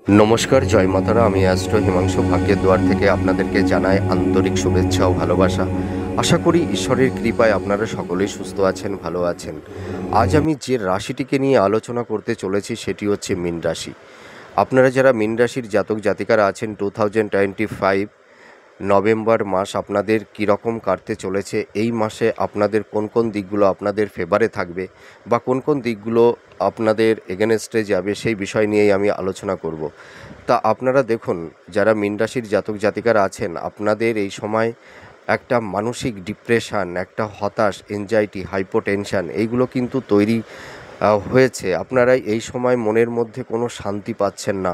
নমস্কার, জয় মাতারা। আমি অ্যাস্ট্রো হিমাংশু ভাগ্যের দুয়ার থেকে আপনাদেরকে জানাই আন্তরিক শুভেচ্ছা ও ভালোবাসা। আশা করি ঈশ্বরের কৃপায় আপনারা সকলেই সুস্থ আছেন, ভালো আছেন। আজ আমি যে রাশিটিকে নিয়ে আলোচনা করতে চলেছি সেটি হচ্ছে মীন রাশি। আপনারা যারা মীন রাশির জাতক জাতিকারা আছেন, 2025 নভেম্বর মাস আপনাদের কীরকম কাটতে চলেছে, এই মাসে আপনাদের কোন কোন দিকগুলো আপনাদের ফেভারে থাকবে বা কোন কোন দিকগুলো আপনাদের এগেনস্টে যাবে, সেই বিষয় নিয়েই আমি আলোচনা করব। তা আপনারা দেখুন, যারা মীন রাশির জাতক জাতিকারা আছেন, আপনাদের এই সময় একটা মানসিক ডিপ্রেশন, একটা হতাশ, এনজাইটি, হাইপোটেনশন এইগুলো কিন্তু তৈরি হয়েছে। আপনারা এই সময় মনের মধ্যে কোনো শান্তি পাচ্ছেন না,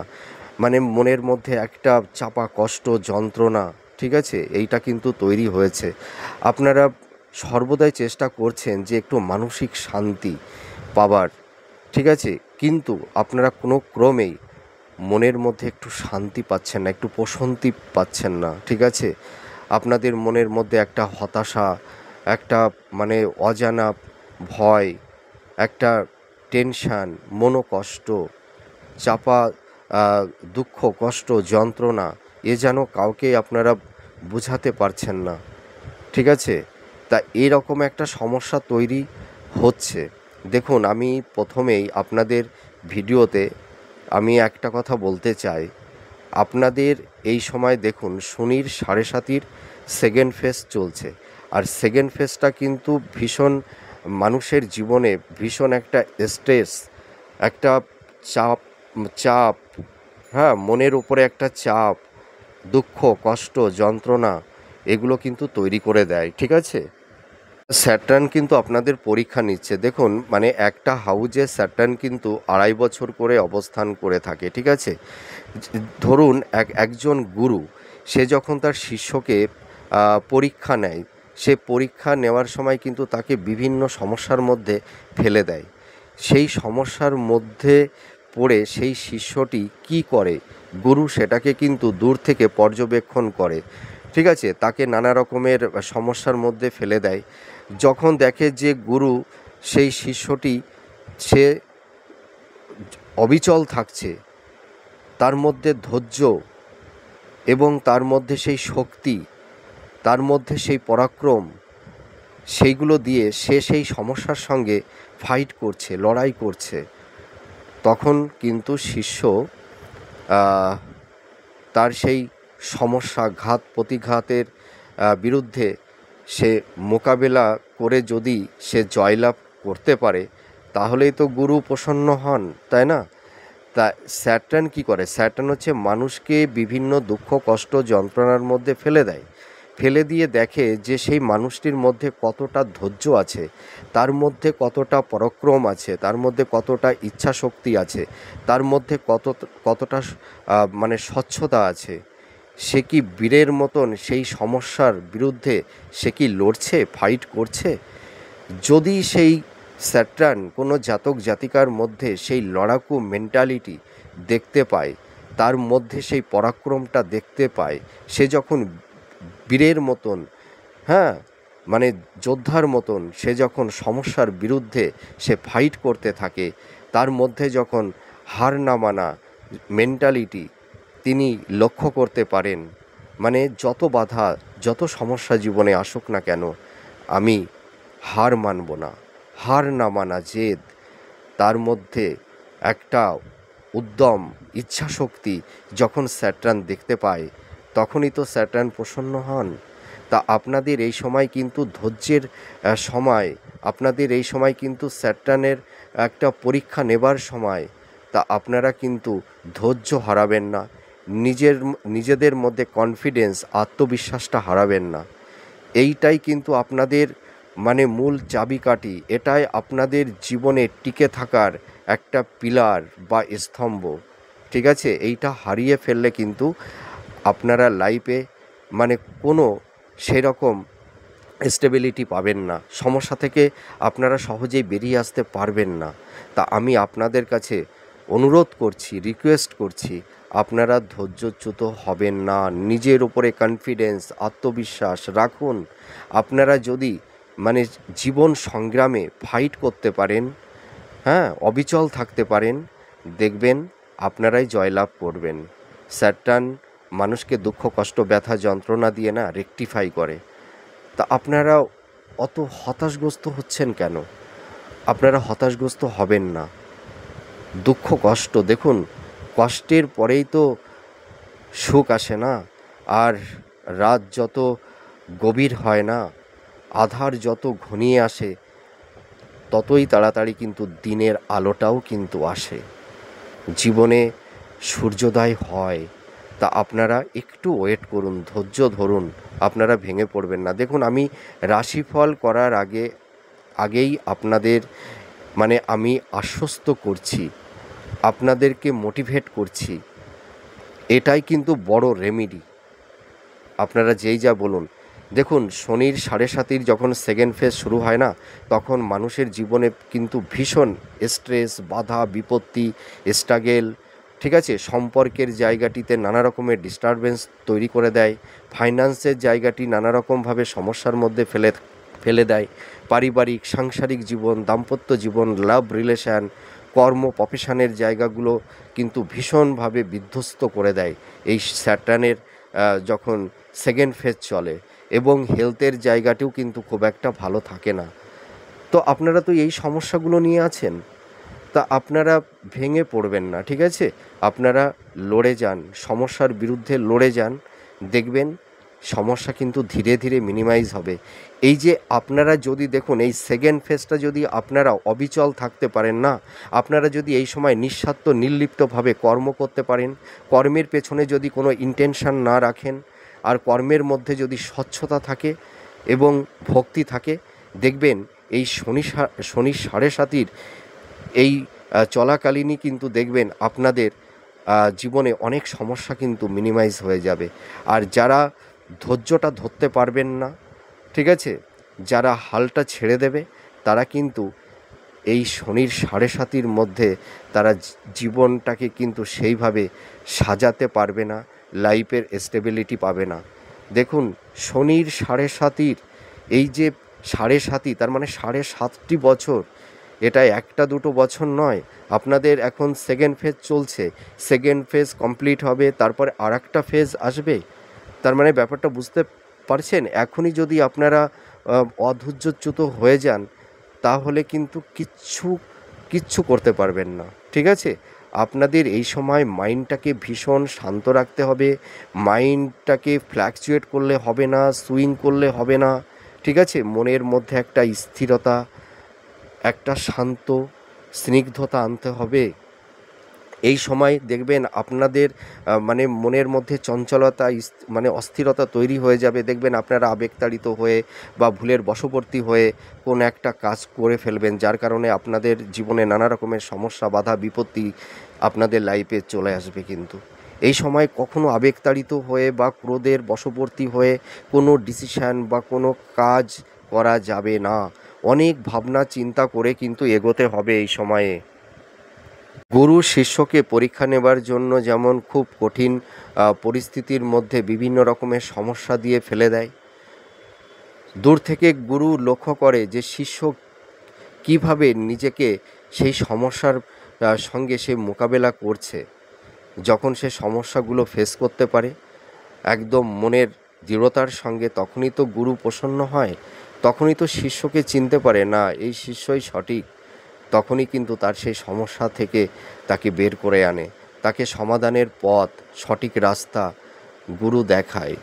মানে মনের মধ্যে একটা চাপা কষ্ট, যন্ত্রণা, ঠিক আছে, এইটা কিন্তু তৈরি হয়েছে। আপনারা সর্বদাই চেষ্টা করছেন যে একটু মানসিক শান্তি পাবার, ঠিক আছে, কিন্তু আপনারা কোনো ক্রমেই মনের মধ্যে একটু শান্তি পাচ্ছেন না, একটু প্রশান্তি পাচ্ছেন না, ঠিক আছে। আপনাদের মনের মধ্যে একটা হতাশা, একটা মানে অজানা ভয়, একটা টেনশান, মনোকষ্ট, চাপা দুঃখ, কষ্ট, যন্ত্রণা, এ যেন কাউকে আপনারা বোঝাতে পারছেন না, ঠিক আছে। তা এরকম একটা সমস্যা তৈরি হচ্ছে। দেখুন, আমি প্রথমেই আপনাদের ভিডিওতে আমি একটা কথা বলতে চাই। আপনাদের এই সময় দেখুন, শনির 7.5 সেকেন্ড ফেজ চলছে। আর সেকেন্ড ফেজটা কিন্তু ভীষণ মানুষের জীবনে ভীষণ একটা স্ট্রেস, একটা চাপ চাপ হ্যাঁ, মনের উপরে একটা চাপ, দুঃখ, কষ্ট, যন্ত্রণা এগুলো কিন্তু তৈরি করে দেয়, ঠিক আছে। স্যাটার্ন কিন্তু আপনাদের পরীক্ষা নিচ্ছে। দেখুন, মানে একটা হাউজে স্যাটার্ন কিন্তু 2.5 বছর করে অবস্থান করে থাকে, ঠিক আছে। ধরুন একজন গুরু, সে যখন তার শিষ্যকে পরীক্ষা নেয়, সে পরীক্ষা নেওয়ার সময় কিন্তু তাকে বিভিন্ন সমস্যার মধ্যে ফেলে দেয়। সেই সমস্যার মধ্যে পড়ে সেই শিষ্যটি কি করে, গুরু সেটাকে কিন্তু দূর থেকে পর্যবেক্ষণ করে, ঠিক আছে, তাকে নানা রকমের সমস্যার মধ্যে ফেলে দেয়। যখন দেখে যে গুরু, সেই শিষ্যটি সে অবিচল থাকছে, তার মধ্যে ধৈর্য এবং তার মধ্যে সেই শক্তি, তার মধ্যে সেই পরাক্রম, সেইগুলো দিয়ে সে সেই সমস্যার সঙ্গে ফাইট করছে, লড়াই করছে, তখন কিন্তু শিষ্য তার সেই সমস্যা, ঘাত প্রতিঘাতের বিরুদ্ধে সে মোকাবেলা করে যদি সে জয়লাভ করতে পারে, তাহলেই তো গুরু প্রসন্ন হন, তাই না? তা স্যাটার্ন কী করে? স্যাটার্ন হচ্ছে মানুষকে বিভিন্ন দুঃখ, কষ্ট, যন্ত্রণার মধ্যে ফেলে দেয়। ফেলে দিয়ে দেখে যে সেই মানুষটির মধ্যে কতটা ধৈর্য আছে, তার মধ্যে কতটা পরাক্রম আছে, তার মধ্যে কতটা ইচ্ছা শক্তি আছে, তার মধ্যে কতটা মানে স্বচ্ছতা আছে। সে কি বীরের মতন সেই সমস্যার বিরুদ্ধে সে কি লড়ছে, ফাইট করছে? যদি সেই স্যাটার্ন কোনো জাতক জাতিকার মধ্যে সেই লড়াকু মেন্টালিটি দেখতে পায়, তার মধ্যে সেই পরাক্রমটা দেখতে পায়, সে যখন বীরের মতন, হ্যাঁ, মানে যোদ্ধার মতন সে যখন সমস্যার বিরুদ্ধে সে ফাইট করতে থাকে, তার মধ্যে যখন হার না মানা মেন্টালিটি তিনি লক্ষ্য করতে পারেন, মানে যত বাধা, যত সমস্যা জীবনে আসুক না কেন, আমি হার মানব না, হার না মানা জেদ, তার মধ্যে একটা উদ্যম, ইচ্ছাশক্তি যখন স্যাটার্ন দেখতে পায়, তখনই তো স্যাটার্ন প্রসন্ন হন। তা আপনাদের এই সময় কিন্তু ধৈর্যের সময়, আপনাদের এই সময় কিন্তু স্যাটার্নের একটা পরীক্ষা নেবার সময়। তা আপনারা কিন্তু ধৈর্য হারাবেন না, নিজেদের মধ্যে কনফিডেন্স, আত্মবিশ্বাসটা হারাবেন না। এইটাই কিন্তু আপনাদের মানে মূল চাবিকাঠি, এটাই আপনাদের জীবনে টিকে থাকার একটা পিলার বা স্তম্ভ, ঠিক আছে। এইটা হারিয়ে ফেললে কিন্তু আপনারা লাইফে মানে কোনো সেরকম স্টেবিলিটি পাবেন না, সমস্যা থেকে আপনারা সহজেই বেরিয়ে আসতে পারবেন না। তা আমি আপনাদের কাছে অনুরোধ করছি, রিকোয়েস্ট করছি, আপনারা ধৈর্যচ্যুত হবেন না, নিজের উপরে কনফিডেন্স, আত্মবিশ্বাস রাখুন। আপনারা যদি মানে জীবন সংগ্রামে ফাইট করতে পারেন, হ্যাঁ, অবিচল থাকতে পারেন, দেখবেন আপনারাই জয়লাভ করবেন। স্যাটার্ন মানুষকে দুঃখ কষ্ট ব্যথা যন্ত্রণা দিয়ে না রেকটিফাই করে। তা আপনারা অত হতাশগ্রস্ত হচ্ছেন কেন? আপনারা হতাশগ্রস্ত হবেন না। দুঃখ কষ্ট, দেখুন কষ্টের পরেই তো সুখ আসে না। আর রাত যত গভীর হয় না, আধার যত ঘনিয়ে আসে, ততই তাড়াতাড়ি কিন্তু দিনের আলোটাও কিন্তু আসে, জীবনে সূর্যোদয় হয়। তা আপনারা একটু ওয়েট করুন, ধৈর্য ধরুন, আপনারা ভেঙে পড়বেন না। দেখুন আমি রাশিফল করার আগেই আপনাদের আমি আশ্বস্ত করছি, আপনাদেরকে মোটিভেট করছি। এটাই কিন্তু বড় রেমেডি। আপনারা যেই যা বলুন, দেখুন শনির 7.5 যখন সেকেন্ড ফেজ শুরু হয় না, তখন মানুষের জীবনে কিন্তু ভীষণ স্ট্রেস, বাধা বিপত্তি, স্ট্রাগেল, ঠিক আছে, সম্পর্কের জায়গাটিতে নানা রকমের ডিস্টারবেন্স তৈরি করে দেয়, ফাইন্যান্সের জায়গাটি নানা রকমভাবে সমস্যার মধ্যে ফেলে দেয়, পারিবারিক সাংসারিক জীবন, দাম্পত্য জীবন, লাভ রিলেশান, কর্ম প্রফেশনের জায়গাগুলো কিন্তু ভীষণভাবে বিধ্বস্ত করে দেয় এই স্যাটার্নের যখন সেকেন্ড ফেজ চলে। এবং হেলথের জায়গাটিও কিন্তু খুব একটা ভালো থাকে না। তো আপনারা তো এই সমস্যাগুলো নিয়ে আছেন, তা আপনারা ভেঙে পড়বেন না, ঠিক আছে? আপনারা লড়ে যান, সমস্যার বিরুদ্ধে লড়ে যান, দেখবেন সমস্যা কিন্তু ধীরে ধীরে মিনিমাইজ হবে। এই যে আপনারা যদি দেখুন এই সেকেন্ড ফেজটা যদি আপনারা অবিচল থাকতে পারেন না, আপনারা যদি এই সময় নিঃস্বার্থ নির্লিপ্তভাবে কর্ম করতে পারেন, কর্মের পেছনে যদি কোনো ইন্টেনশন না রাখেন, আর কর্মের মধ্যে যদি স্বচ্ছতা থাকে এবং ভক্তি থাকে, দেখবেন এই শনি 7.5 এই চলাকালীনই কিন্তু দেখবেন আপনাদের জীবনে অনেক সমস্যা কিন্তু মিনিমাইজ হয়ে যাবে। আর যারা ধৈর্যটা ধরতে পারবেন না, ঠিক আছে, যারা হালটা ছেড়ে দেবে, তারা কিন্তু এই শনির 7.5 মধ্যে তারা জীবনটাকে কিন্তু সেইভাবে সাজাতে পারবে না, লাইফের স্টেবিলিটি পাবে না। দেখুন শনির 7.5 এই যে 7.5 তার মানে 7.5টি বছর, এটা একটা দুটো বছর নয়। আপনাদের এখন সেকেন্ড ফেজ চলছে, সেকেন্ড ফেজ কমপ্লিট হবে, তারপরে আর একটা ফেজ আসবে। তার মানে ব্যাপারটা বুঝতে পারছেন? এখনই যদি আপনারা অধৈর্যচ্যুত হয়ে যান, তাহলে কিন্তু কিচ্ছু করতে পারবেন না, ঠিক আছে? আপনাদের এই সময় মাইন্ডটাকে ভীষণ শান্ত রাখতে হবে, মাইন্ডটাকে ফ্ল্যাকচুয়েট করলে হবে না, সুইং করলে হবে না, ঠিক আছে? মনের মধ্যে একটা স্থিরতা, একটা শান্ত স্নিগ্ধতা আনতে হবে। এই সময় দেখবেন আপনাদের মনের মধ্যে চঞ্চলতা, অস্থিরতা তৈরি হয়ে যাবে। দেখবেন আপনারা আবেগতাড়িত হয়ে বা ভুলের বশবর্তী হয়ে কোনো একটা কাজ করে ফেলবেন, যার কারণে আপনাদের জীবনে নানা রকমের সমস্যা, বাধা বিপত্তি আপনাদের লাইফে চলে আসবে। কিন্তু এই সময় কখনো আবেগতাড়িত হয়ে বা ক্রোধের বশবর্তী হয়ে কোনো ডিসিশান বা কোনো কাজ করা যাবে না। অনেক ভাবনা চিন্তা করে কিন্তু এগোতে হবে এই সময়ে। গুরু শিষ্যকে পরীক্ষা নেবার জন্য যেমন খুব কঠিন পরিস্থিতির মধ্যে বিভিন্ন রকমের সমস্যা দিয়ে ফেলে দেয়, দূর থেকে গুরু লক্ষ্য করে যে শিষ্য কিভাবে নিজেকে সেই সমস্যার সঙ্গে সে মোকাবেলা করছে। যখন সে সমস্যাগুলো ফেস করতে পারে একদম মনের দৃঢ়তার সঙ্গে, তখনই তো গুরু প্রসন্ন হয়, তখনই তো শিষ্যকে চিনতে পারে না এই শিষ্যই সঠিক। তখনই কিন্তু তার সেই সমস্যা থেকে তাকে বের করে আনে, তাকে সমাধানের পথ, সঠিক রাস্তা গুরু দেখায়।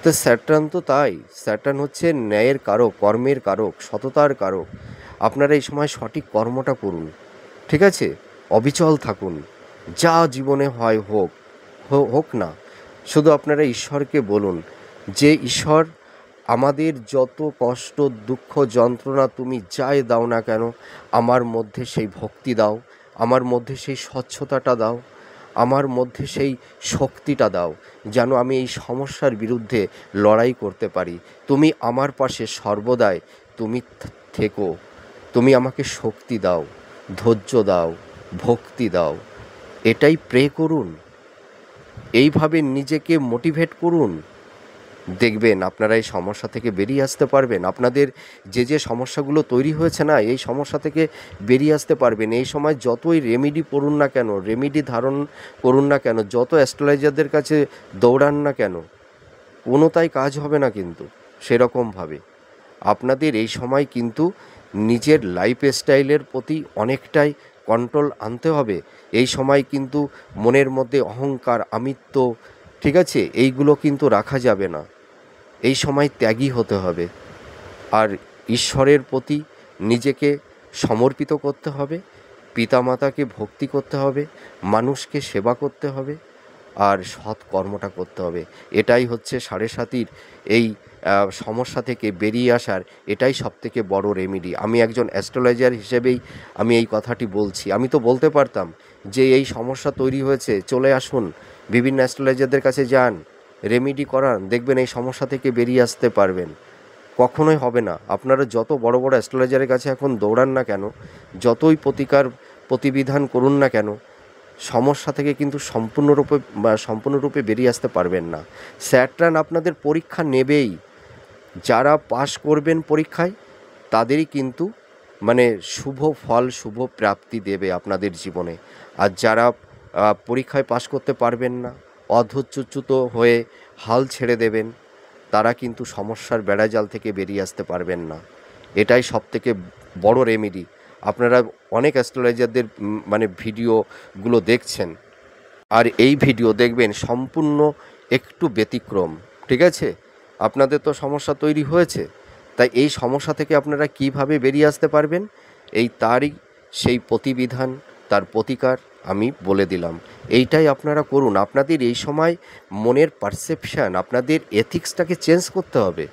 তো স্যাটার্ন তো তাই, স্যাটার্ন হচ্ছে ন্যায়ের কারক, কর্মের কারক, সততার কারক। আপনারা এই সময় সঠিক কর্মটা করুন, ঠিক আছে? অবিচল থাকুন, যা জীবনে হয় হোক না। শুধু আপনারা ঈশ্বরকে বলুন যে ঈশ্বর, আমাদের যত কষ্ট দুঃখ যন্ত্রণা তুমি যাই দাও না কেন, আমার মধ্যে সেই ভক্তি দাও, আমার মধ্যে সেই স্বচ্ছতাটা দাও, আমার মধ্যে সেই শক্তিটা দাও, যেন আমি এই সমস্যার বিরুদ্ধে লড়াই করতে পারি। তুমি আমার পাশে সর্বদাই তুমি থেকো, তুমি আমাকে শক্তি দাও, ধৈর্য দাও, ভক্তি দাও। এটাই প্রে করুন, এইভাবে নিজেকে মোটিভেট করুন। দেখবেন আপনারা এই সমস্যা থেকে বেরিয়ে আসতে পারবেন। আপনাদের যে যে সমস্যাগুলো তৈরি হয়েছে না, এই সমস্যা থেকে বেরিয়ে আসতে পারবেন। এই সময় যতই রেমেডি পড়ুন না কেন, রেমেডি ধারণ করুন না কেন, যত অ্যাস্ট্রোলজারদের কাছে দৌড়ান না কেন, কোনোটাই কাজ হবে না কিন্তু সেরকমভাবে। আপনাদের এই সময় কিন্তু নিজের লাইফ স্টাইলের প্রতি অনেকটাই কন্ট্রোল আনতে হবে। এই সময় কিন্তু মনের মধ্যে অহংকার, আমিত্ব, ঠিক আছে, এইগুলো কিন্তু রাখা যাবে না। এই সময় ত্যাগী হতে হবে, আর ঈশ্বরের প্রতি নিজেকে সমর্পিত করতে হবে, পিতামাতাকে ভক্তি করতে হবে, মানুষকে সেবা করতে হবে, আর সৎ কর্মটা করতে হবে। এটাই হচ্ছে সাড়ে সাতির এই সমস্যা থেকে বেরিয়ে আসার এটাই সবথেকে বড় রেমেডি। আমি একজন অ্যাস্ট্রোলজার হিসেবেই আমি এই কথাটি বলছি। আমি তো বলতে পারতাম যে এই সমস্যা তৈরি হয়েছে, চলে আসুন, বিভিন্ন অ্যাস্ট্রোলজারদের কাছে যান, রেমেডি করান, দেখবেন এই সমস্যা থেকে বেরিয়ে আসতে পারবেন। কখনোই হবে না। আপনারা যত বড় বড় অ্যাস্ট্রোলজারের কাছে এখন দৌড়ান না কেন, যতই প্রতিবিধান করুন না কেন, সমস্যা থেকে কিন্তু সম্পূর্ণরূপে বেরিয়ে আসতে পারবেন না। স্যাটার্ন আপনাদের পরীক্ষা নেবেই। যারা পাশ করবেন পরীক্ষায় তাদেরই কিন্তু মানে শুভ ফল, শুভ প্রাপ্তি দেবে আপনাদের জীবনে। আর যারা পরীক্ষায় পাশ করতে পারবেন না, অধৈর্যচ্যুত হয়ে হাল ছেড়ে দেবেন, তারা কিন্তু সমস্যার বেড়াজাল থেকে বেরিয়ে আসতে পারবেন না। এটাই সবথেকে বড় রেমেডি। আপনারা অনেক অ্যাস্ট্রোলজারদের মানে ভিডিওগুলো দেখছেন, আর এই ভিডিও দেখবেন সম্পূর্ণ একটু ব্যতিক্রম, ঠিক আছে? আপনাদের তো সমস্যা তৈরি হয়েছে, তাই এই সমস্যা থেকে আপনারা কিভাবে বেরিয়ে আসতে পারবেন, তারই সেই প্রতিবিধান, তার প্রতিকার আমি বলে দিলাম। এইটাই আপনারা করুন। আপনাদের এই সময় মনের পারসেপশান, আপনাদের এথিক্সটাকে চেঞ্জ করতে হবে,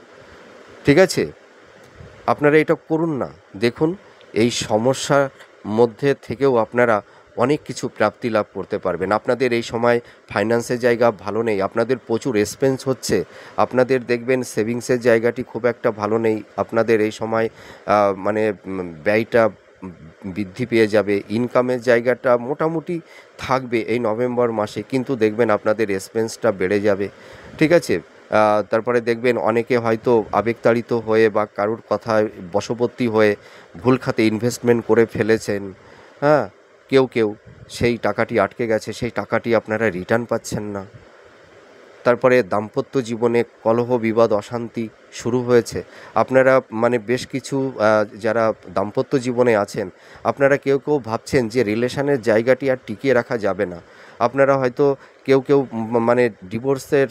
ঠিক আছে? আপনারা এটা করুন না। দেখুন, এই সমস্যার মধ্যে থেকেও আপনারা অনেক কিছু প্রাপ্তি লাভ করতে পারবেন। আপনাদের এই সময় ফাইন্যান্সের জায়গা ভালো নেই, আপনাদের প্রচুর এক্সপেন্স হচ্ছে, আপনাদের দেখবেন সেভিংসের জায়গাটি খুব একটা ভালো নেই। আপনাদের এই সময় মানে ব্যয়টা বৃদ্ধি পেয়ে যাবে, ইনকামের জায়গাটা মোটামুটি থাকবে এই নভেম্বর মাসে, কিন্তু দেখবেন আপনাদের এক্সপেন্সটা বেড়ে যাবে, ঠিক আছে? তারপরে দেখবেন অনেকে হয়তো আবেগতাড়িত হয়ে বা কারুর কথায় বশবর্তী হয়ে ভুল খাতে ইনভেস্টমেন্ট করে ফেলেছেন, হ্যাঁ? কেউ সেই টাকাটি আটকে গেছে, সেই টাকাটি আপনারা রিটার্ন পাচ্ছেন না। তারপরে দাম্পত্য জীবনে কলহ, বিবাদ, অশান্তি শুরু হয়েছে। আপনারা মানে বেশ কিছু যারা দাম্পত্য জীবনে আছেন, আপনারা কেউ ভাবছেন যে রিলেশনের জায়গাটি আর টিকিয়ে রাখা যাবে না। আপনারা হয়তো কেউ মানে ডিভোর্সের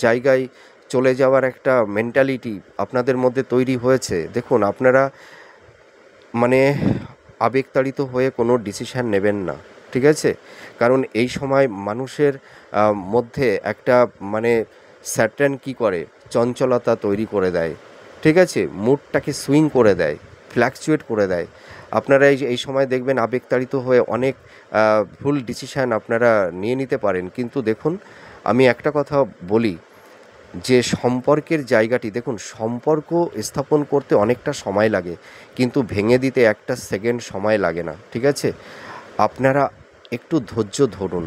জায়গায় চলে যাওয়ার একটা মেন্টালিটি আপনাদের মধ্যে তৈরি হয়েছে। দেখুন, আপনারা মানে আবেগতাড়িত হয়ে কোনো ডিসিশান নেবেন না, ঠিক আছে? কারণ এই সময় মানুষের মধ্যে একটা মানে স্যাটার্ন কী করে, চঞ্চলতা তৈরি করে দেয়, ঠিক আছে? মুডটাকে সুইং করে দেয়, ফ্ল্যাকচুয়েট করে দেয়। আপনারা এই সময় দেখবেন আবেগতাড়িত হয়ে অনেক ভুল ডিসিশান আপনারা নিয়ে নিতে পারেন। কিন্তু দেখুন, আমি একটা কথা বলি, যে সম্পর্কের জায়গাটি, দেখুন, সম্পর্ক স্থাপন করতে অনেকটা সময় লাগে, কিন্তু ভেঙে দিতে একটা সেকেন্ড সময় লাগে না, ঠিক আছে? আপনারা একটু ধৈর্য ধরুন,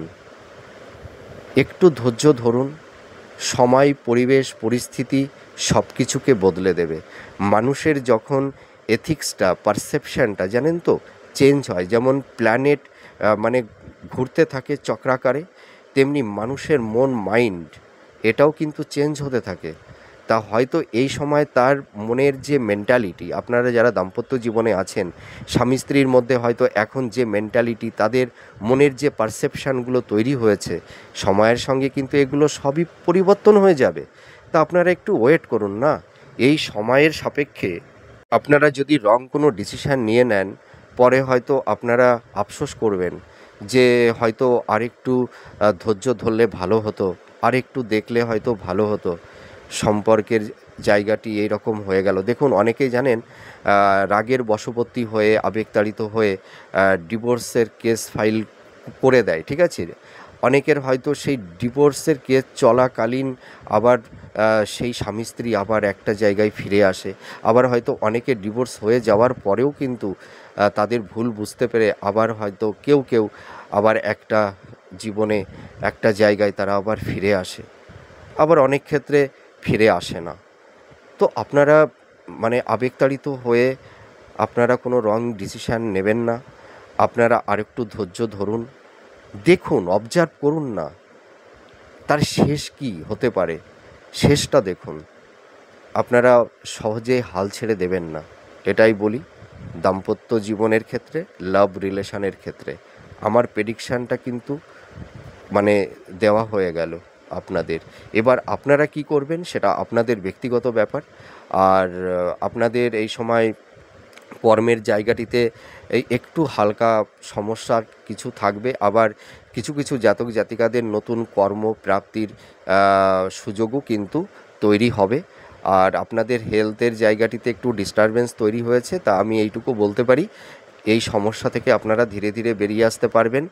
একটু ধৈর্য ধরুন। সময়, পরিবেশ, পরিস্থিতি সব কিছুকে বদলে দেবে। মানুষের যখন এথিক্সটা, পারসেপশানটা জানেন তো চেঞ্জ হয়, যেমন প্ল্যানেট মানে ঘুরতে থাকে চক্রাকারে, তেমনি মানুষের মন, মাইন্ড, এটাও কিন্তু চেঞ্জ হতে থাকে। তা হয়তো এই সময় তার মনের যে মেন্টালিটি, আপনারা যারা দাম্পত্য জীবনে আছেন, স্বামী স্ত্রীর মধ্যে হয়তো এখন যে মেন্টালিটি, তাদের মনের যে পারসেপশানগুলো তৈরি হয়েছে, সময়ের সঙ্গে কিন্তু এগুলো সবই পরিবর্তন হয়ে যাবে। তা আপনারা একটু ওয়েট করুন না। এই সময়ের সাপেক্ষে আপনারা যদি রং কোনো ডিসিশান নিয়ে নেন, পরে হয়তো আপনারা আফসোস করবেন যে হয়তো আরেকটু ধৈর্য ধরলে ভালো হতো, আরেকটু দেখলে হয়তো ভালো হতো, সম্পর্কের জায়গাটি এই রকম হয়ে গেল। দেখুন, অনেকেই জানেন রাগের বশবর্তী হয়ে, আবেগতাড়িত হয়ে ডিভোর্সের কেস ফাইল করে দেয়, ঠিক আছে? অনেকের হয়তো সেই ডিভোর্সের কেস চলাকালীন আবার সেই স্বামী স্ত্রী আবার একটা জায়গায় ফিরে আসে। আবার হয়তো অনেকের ডিভোর্স হয়ে যাওয়ার পরেও কিন্তু তাদের ভুল বুঝতে পেরে আবার হয়তো কেউ আবার একটা জীবনে একটা জায়গায় তারা আবার ফিরে আসে। আবার অনেক ক্ষেত্রে ফিরে আসে না। তো আপনারা মানে আবেগতাড়িত হয়ে আপনারা কোনো রং ডিসিশান নেবেন না। আপনারা আরেকটু ধৈর্য ধরুন, দেখুন, অবজার্ভ করুন না তার শেষ কী হতে পারে, শেষটা দেখুন। আপনারা সহজে হাল ছেড়ে দেবেন না, এটাই বলি। দাম্পত্য জীবনের ক্ষেত্রে, লাভ রিলেশনের ক্ষেত্রে আমার প্রেডিকশানটা কিন্তু মানে দেওয়া হয়ে গেল আপনাদের। এবার আপনারা কি করবেন সেটা আপনাদের ব্যক্তিগত ব্যাপার। আর আপনাদের এই সময় কর্মের জায়গাটিতে এই একটু হালকা সমস্যা কিছু থাকবে, আবার কিছু কিছু জাতক জাতিকাদের নতুন কর্মপ্রাপ্তির সুযোগও কিন্তু তৈরি হবে। আর আপনাদের হেলথের জায়গাটিতে একটু ডিস্টারবেন্স তৈরি হয়েছে, তা আমি এইটুকু বলতে পারি এই সমস্যা থেকে আপনারা ধীরে ধীরে বেরিয়ে আসতে পারবেন,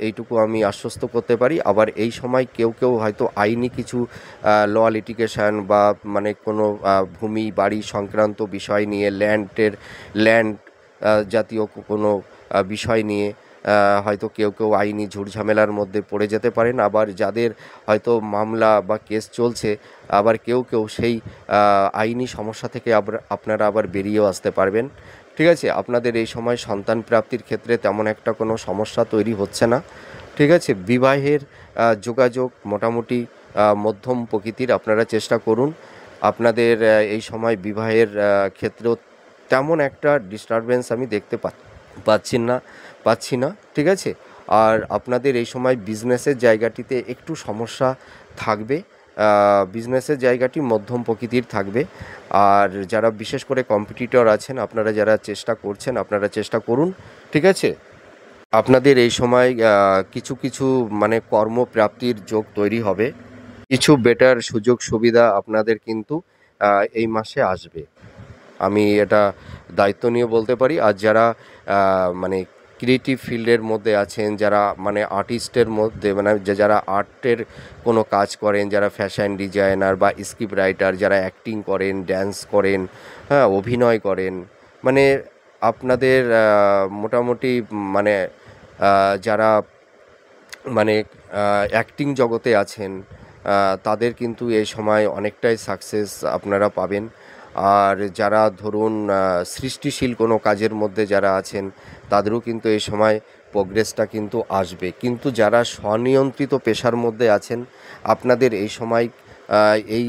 এইটুকু আমি আশ্বস্ত করতে পারি। আবার এই সময় কেউ কেউ হয়তো আইনি কিছু ল লিটিগেশন বা মানে কোনো ভূমি বাড়ি সংক্রান্ত বিষয় নিয়ে ল্যান্ড জাতীয় কোনো বিষয় নিয়ে হয়তো কেউ কেউ আইনি ঝুটঝামেলার মধ্যে পড়ে যেতে পারেন। আবার যাদের হয়তো মামলা বা কেস চলছে, আবার কেউ কেউ সেই আইনি সমস্যা থেকে আপনারা আবার বেরিয়েও আসতে পারবেন। ঠিক আছে, আপনাদের এই সময় সন্তান প্রাপ্তির ক্ষেত্রে তেমন একটা কোনো সমস্যা তৈরি হচ্ছে না। ঠিক আছে, বিবাহের যোগাযোগ মোটামুটি মধ্যম প্রকৃতির আপনারা চেষ্টা করুন। আপনাদের এই সময় বিবাহের ক্ষেত্রেও তেমন একটা ডিস্টারবেন্স আমি দেখতে পাচ্ছি না। ঠিক আছে, আর আপনাদের এই সময় বিজনেসের জায়গাটিতে একটু সমস্যা থাকবে, বিজনেসের জায়গাটি মধ্যম প্রকৃতির থাকবে। আর যারা বিশেষ করে কম্পিটিটর আছেন, আপনারা যারা চেষ্টা করছেন, আপনারা চেষ্টা করুন। ঠিক আছে, আপনাদের এই সময় কিছু কিছু মানে কর্মপ্রাপ্তির যোগ তৈরি হবে, কিছু বেটার সুযোগ সুবিধা আপনাদের কিন্তু এই মাসে আসবে, আমি এটা দায়িত্ব নিয়ে বলতে পারি। আর যারা মানে ক্রিয়েটিভ ফিল্ডের মধ্যে আছেন, যারা মানে আর্টিস্টের মধ্যে মানে যারা আর্টের কোনো কাজ করেন, যারা ফ্যাশন ডিজাইনার বা স্ক্রিপ্ট রাইটার, যারা অ্যাক্টিং করেন, ড্যান্স করেন, হ্যাঁ, অভিনয় করেন, মানে আপনাদের মোটামুটি মানে যারা মানে অ্যাক্টিং জগতে আছেন, তাদের কিন্তু এই সময় অনেকটাই সাকসেস আপনারা পাবেন। আর যারা ধরুন সৃষ্টিশীল কোনো কাজের মধ্যে যারা আছেন, তাদেরও কিন্তু এই সময় প্রোগ্রেসটা কিন্তু আসবে। কিন্তু যারা স্বনিয়ন্ত্রিত পেশার মধ্যে আছেন, আপনাদের এই সময় এই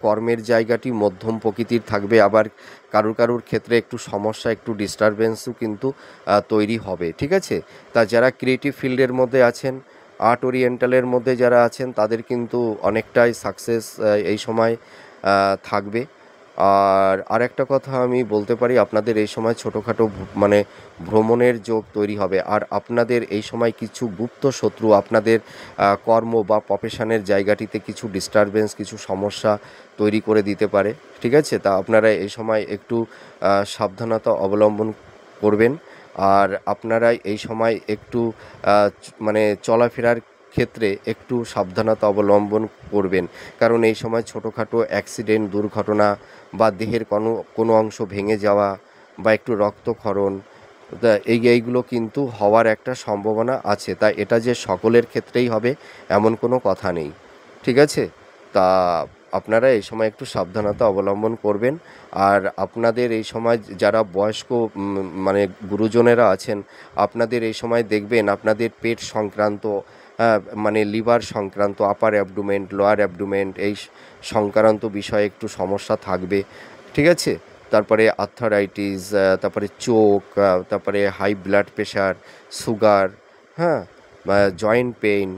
কর্মের জায়গাটি মধ্যম প্রকৃতির থাকবে। আবার কারুর ক্ষেত্রে একটু সমস্যা, একটু ডিস্টারবেন্সও কিন্তু তৈরি হবে। ঠিক আছে, তা যারা ক্রিয়েটিভ ফিল্ডের মধ্যে আছেন, আর্ট ওরিয়েন্টালের মধ্যে যারা আছেন, তাদের কিন্তু অনেকটাই সাকসেস এই সময় থাকবে। আর আরেকটা কথা আমি বলতে পারি, আপনাদের এই সময় ছোটোখাটো মানে ভ্রমণের যোগ তৈরি হবে। আর আপনাদের এই সময় কিছু গুপ্ত শত্রু আপনাদের কর্ম বা প্রফেশনের জায়গাটিতে কিছু ডিস্টারবেন্স, কিছু সমস্যা তৈরি করে দিতে পারে। ঠিক আছে, তা আপনারা এই সময় একটু সাবধানতা অবলম্বন করবেন। আর আপনারা এই সময় একটু মানে চলাফেরার ক্ষেত্রে একটু সাবধানতা অবলম্বন করবেন, কারণ এই সময় ছোটোখাটো অ্যাক্সিডেন্ট, দুর্ঘটনা বা দেহের কোনো অংশ ভেঙে যাওয়া বা একটু রক্তক্ষরণ, তা এইগুলো কিন্তু হওয়ার একটা সম্ভাবনা আছে। তা এটা যে সকলের ক্ষেত্রেই হবে এমন কোনো কথা নেই। ঠিক আছে, তা আপনারা এই সময় একটু সাবধানতা অবলম্বন করবেন। আর আপনাদের এই সময় যারা বয়স্ক মানে গুরুজনেরা আছেন, আপনাদের এই সময় দেখবেন আপনাদের পেট সংক্রান্ত, মানে লিভার সংক্রান্ত, আপার অ্যাবডোমেন, লোয়ার অ্যাবডোমেন এই সংক্রান্ত বিষয়ে একটু সমস্যা থাকবে। ঠিক আছে, তারপরে আর্থারাইটিস, তারপরে চোখ, তারপরে হাই ব্লাড প্রেশার, সুগার, হ্যাঁ, জয়েন্ট পেইন,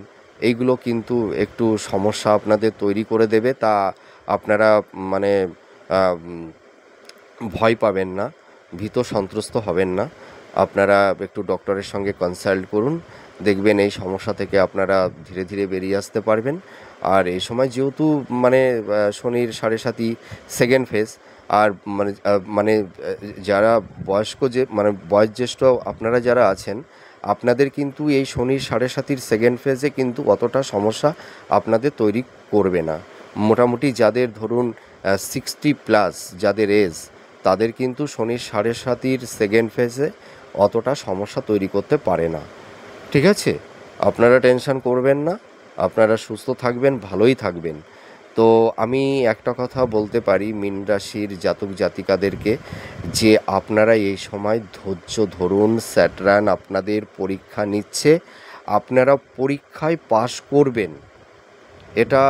এইগুলো কিন্তু একটু সমস্যা আপনাদের তৈরি করে দেবে। তা আপনারা মানে ভয় পাবেন না, ভীত সন্ত্রস্ত হবেন না। আপনারা একটু ডক্টরের সঙ্গে কনসাল্ট করুন, দেখবেন এই সমস্যা থেকে আপনারা ধীরে ধীরে বেরিয়ে আসতে পারবেন। আর এই সময় যেহেতু মানে শনির সাড়ে সাতি সেকেন্ড ফেজ, আর মানে যারা বয়স্ক যে মানে বয়োজ্যেষ্ঠ আপনারা যারা আছেন, আপনাদের কিন্তু এই শনির সাড়ে সাতির সেকেন্ড ফেজে কিন্তু অতটা সমস্যা আপনাদের তৈরি করবে না। মোটামুটি যাদের ধরুন 60+ যাদের এজ, তাদের কিন্তু শনির সাড়ে সাতির সেকেন্ড ফেজে অতটা সমস্যা তৈরি করতে পারে না। ঠিক আছে, আপনারা টেনশন করবেন না, আপনারা সুস্থ থাকবেন, ভালোই থাকবেন। তো আমি একটা কথা বলতে পারি মীন রাশির জাতক জাতিকাদেরকে, যে আপনারা এই সময় ধৈর্য ধরুন। স্যাটার্ন আপনাদের পরীক্ষা নিচ্ছে, আপনারা পরীক্ষায় পাশ করবেন, এটা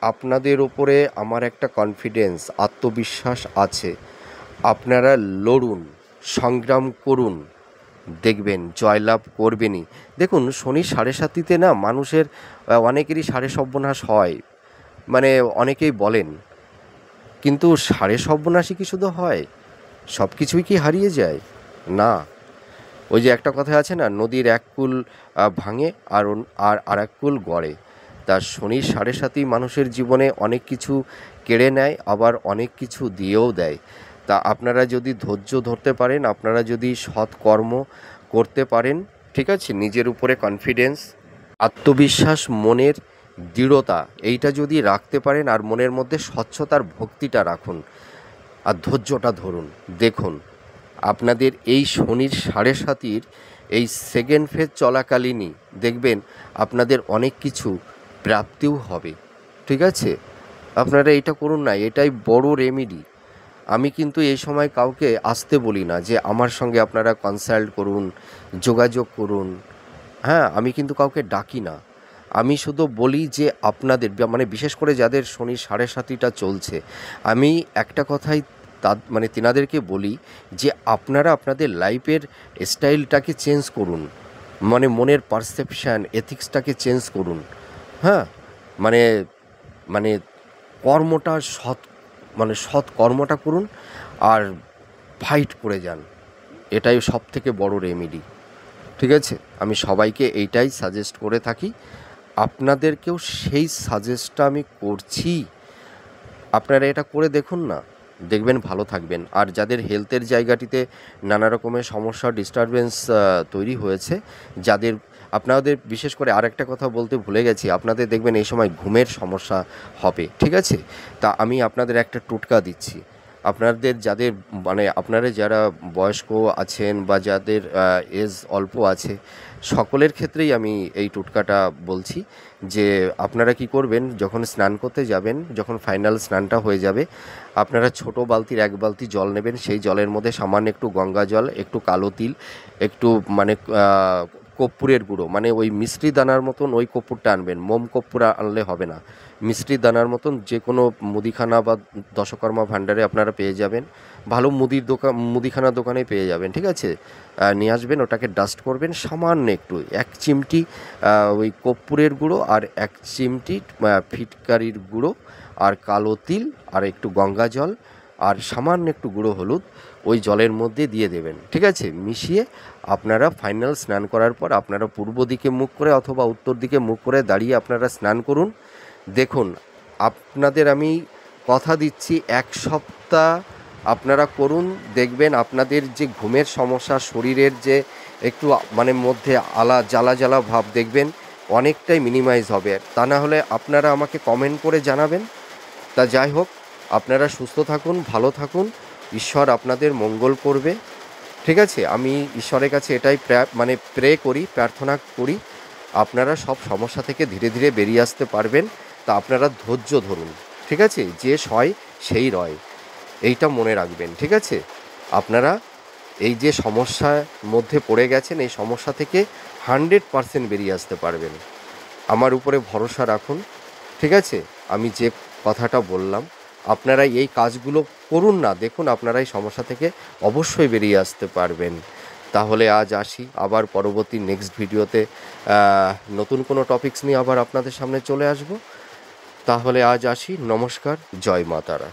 আপনাদের ওপরে আমার একটা কনফিডেন্স, আত্মবিশ্বাস আছে। আপনারা লড়ুন, সংগ্রাম করুন, দেখবেন জয়লাভ করবেনই। দেখুন, শনি সাড়ে সাতিতে না মানুষের অনেকেরই সাড়ে সর্বনাশ হয়, মানে অনেকেই বলেন, কিন্তু সাড়ে সর্বনাশই কি শুধু হয়? সব কিছুই কি হারিয়ে যায়? না। ওই যে একটা কথা আছে না, নদীর এক কূল ভাঙে আর এক কূল গড়ে। তা শনির সাড়ে সাতই মানুষের জীবনে অনেক কিছু কেড়ে নেয়, আবার অনেক কিছু দিয়েও দেয়। তা আপনারা যদি ধৈর্য ধরতে পারেন, আপনারা যদি সৎকর্ম করতে পারেন, ঠিক আছে, নিজের উপরে কনফিডেন্স, আত্মবিশ্বাস, মনের দৃঢ়তা, এইটা যদি রাখতে পারেন, আর মনের মধ্যে স্বচ্ছতার ভক্তিটা রাখুন, আর ধৈর্যটা ধরুন, দেখুন আপনাদের এই শনির সাড়ে সাতির এই সেকেন্ড ফেজ চলাকালীনই দেখবেন আপনাদের অনেক কিছু প্রাপ্তিও হবে। ঠিক আছে, আপনারা এটা করুন না, এটাই বড় রেমেডি। আমি কিন্তু এই সময় কাউকে আসতে বলি না যে আমার সঙ্গে আপনারা কনসাল্ট করুন, যোগাযোগ করুন। হ্যাঁ, আমি কিন্তু কাউকে ডাকি না। আমি শুধু বলি যে আপনাদের মানে বিশেষ করে যাদের শনির সাড়ে সাতিটা চলছে, আমি একটা কথাই মানে তেনাদেরকে বলি যে আপনারা আপনাদের লাইফের স্টাইলটাকে চেঞ্জ করুন, মানে মনের পারসেপশান, এথিক্সটাকে চেঞ্জ করুন। হ্যাঁ, মানে মানে কর্মটা সৎ কর্মটা করুন, আর ফাইট করে যান, এটাই সব থেকে বড় রেমেডি। ঠিক আছে, আমি সবাইকে এইটাই সাজেস্ট করে থাকি, আপনাদেরকেও সেই সাজেস্টটা আমি করছি। আপনারা এটা করে দেখুন না, দেখবেন ভালো থাকবেন। আর যাদের হেলথের জায়গাটিতে নানা রকমের সমস্যা, ডিস্টারবেন্স তৈরি হয়েছে, যাদের, আপনাদের বিশেষ করে আরেকটা কথা বলতে ভুলে গেছি, আপনাদের দেখবেন এই সময় ঘুমের সমস্যা হবে। ঠিক আছে, তা আমি আপনাদের একটা টোটকা দিচ্ছি। আপনাদের যাদের মানে আপনারা যারা বয়স্ক আছেন বা যাদের এজ অল্প আছে, সকলের ক্ষেত্রেই আমি এই টোটকাটা বলছি, যে আপনারা কি করবেন, যখন স্নান করতে যাবেন, যখন ফাইনাল স্নানটা হয়ে যাবে, আপনারা ছোট বালতির 1 বালতি জল নেবেন, সেই জলের মধ্যে সামান্য একটু গঙ্গা জল, একটু কালো তিল, একটু মানে কর্পূরের গুঁড়ো, মানে ওই মিষ্টি দানার মতন ওই কর্পূরটা আনবেন, মোম কর্পূর আনলে হবে না, মিষ্টি দানার মতন যে কোনো মুদিখানা বা দশকর্মা ভাণ্ডারে আপনারা পেয়ে যাবেন, ভালো মুদিখানার দোকানে পেয়ে যাবেন। ঠিক আছে, নিয়ে আসবেন, ওটাকে ডাস্ট করবেন, সামান্য একটু 1 চিমটি ওই কর্পূরের গুঁড়ো, আর 1 চিমটি ফিটকারির গুঁড়ো, আর কালো তিল, আর একটু গঙ্গা জল, আর সামান্য একটু গুঁড়ো হলুদ ওই জলের মধ্যে দিয়ে দেবেন। ঠিক আছে, মিশিয়ে আপনারা ফাইনাল স্নান করার পর আপনারা পূর্ব দিকে মুখ করে অথবা উত্তর দিকে মুখ করে দাঁড়িয়ে আপনারা স্নান করুন। দেখুন, আপনাদের আমি কথা দিচ্ছি, 1 সপ্তাহ আপনারা করুন, দেখবেন আপনাদের যে ঘুমের সমস্যা, শরীরের যে একটু মানে মধ্যে জ্বালা জ্বালা ভাব, দেখবেন অনেকটাই মিনিমাইজ হবে। তা না হলে আপনারা আমাকে কমেন্ট করে জানাবেন। তা যাই হোক, আপনারা সুস্থ থাকুন, ভালো থাকুন, ঈশ্বর আপনাদের মঙ্গল করবে। ঠিক আছে, আমি ঈশ্বরের কাছে এটাই প্রে করি, প্রার্থনা করি, আপনারা সব সমস্যা থেকে ধীরে ধীরে বেরিয়ে আসতে পারবেন। তা আপনারা ধৈর্য ধরুন। ঠিক আছে, যে সয় সেই রয়, এইটা মনে রাখবেন। ঠিক আছে, আপনারা এই যে সমস্যার মধ্যে পড়ে গেছেন, এই সমস্যা থেকে 100% বেরিয়ে আসতে পারবেন। আমার উপরে ভরসা রাখুন। ঠিক আছে, আমি যে কথাটা বললাম, আপনারা এই কাজগুলো করুন না, দেখুন আপনারা এই সমস্যা থেকে অবশ্যই বেরিয়ে আসতে পারবেন। তাহলে আজ আসি, আবার পরবর্তী নেক্সট ভিডিওতে নতুন কোনো টপিকস নিয়ে আবার আপনাদের সামনে চলে আসব। তাহলে আজ আসি, নমস্কার, জয় মা তারা।